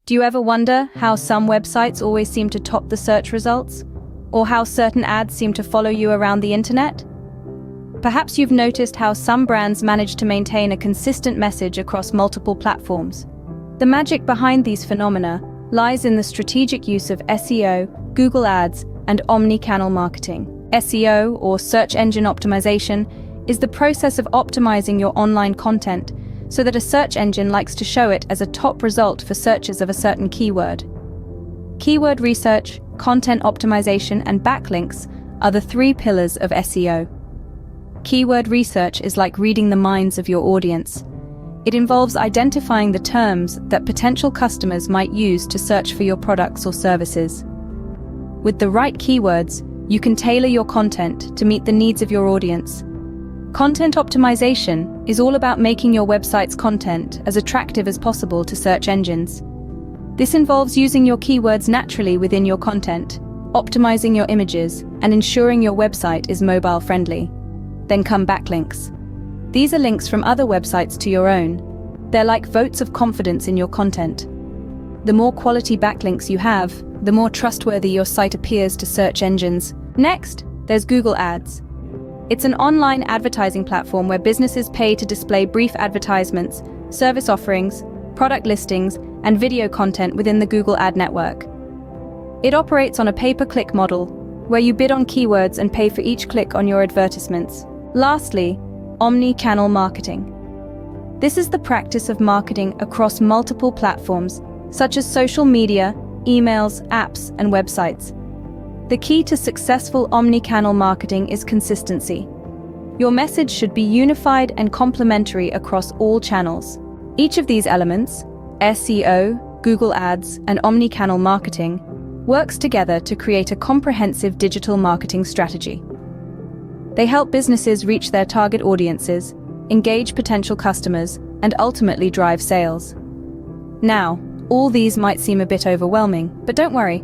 Do you ever wonder how some websites always seem to top the search results? Or how certain ads seem to follow you around the internet? Perhaps you've noticed how some brands manage to maintain a consistent message across multiple platforms. The magic behind these phenomena lies in the strategic use of SEO, Google Ads, and omni-channel marketing. SEO, or search engine optimization, is the process of optimizing your online content so that a search engine likes to show it as a top result for searches of a certain keyword. Keyword research, content optimization, and backlinks are the three pillars of SEO. Keyword research is like reading the minds of your audience. It involves identifying the terms that potential customers might use to search for your products or services. With the right keywords, you can tailor your content to meet the needs of your audience. Content optimization is all about making your website's content as attractive as possible to search engines. This involves using your keywords naturally within your content, optimizing your images, and ensuring your website is mobile-friendly. Then come backlinks. These are links from other websites to your own. They're like votes of confidence in your content. The more quality backlinks you have, the more trustworthy your site appears to search engines. Next, there's Google Ads. It's an online advertising platform where businesses pay to display brief advertisements, service offerings, product listings, and video content within the Google Ad network. It operates on a pay-per-click model, where you bid on keywords and pay for each click on your advertisements. Lastly, omni-channel marketing. This is the practice of marketing across multiple platforms, such as social media, emails, apps, and websites. The key to successful omni-channel marketing is consistency. Your message should be unified and complementary across all channels. Each of these elements, SEO, Google Ads, and omni-channel marketing, works together to create a comprehensive digital marketing strategy. They help businesses reach their target audiences, engage potential customers, and ultimately drive sales. Now, all these might seem a bit overwhelming, but don't worry.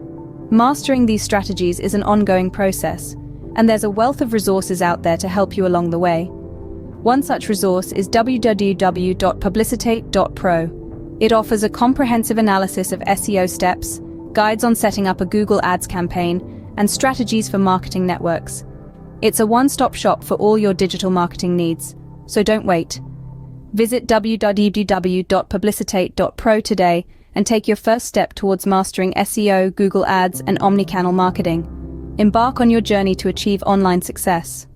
Mastering these strategies is an ongoing process, and there's a wealth of resources out there to help you along the way. One such resource is www.publicitate.pro. It offers a comprehensive analysis of SEO steps, guides on setting up a Google Ads campaign, and strategies for marketing networks. It's a one-stop shop for all your digital marketing needs, so don't wait. Visit www.publicitate.pro today and take your first step towards mastering SEO, Google Ads, and omni-channel marketing. Embark on your journey to achieve online success.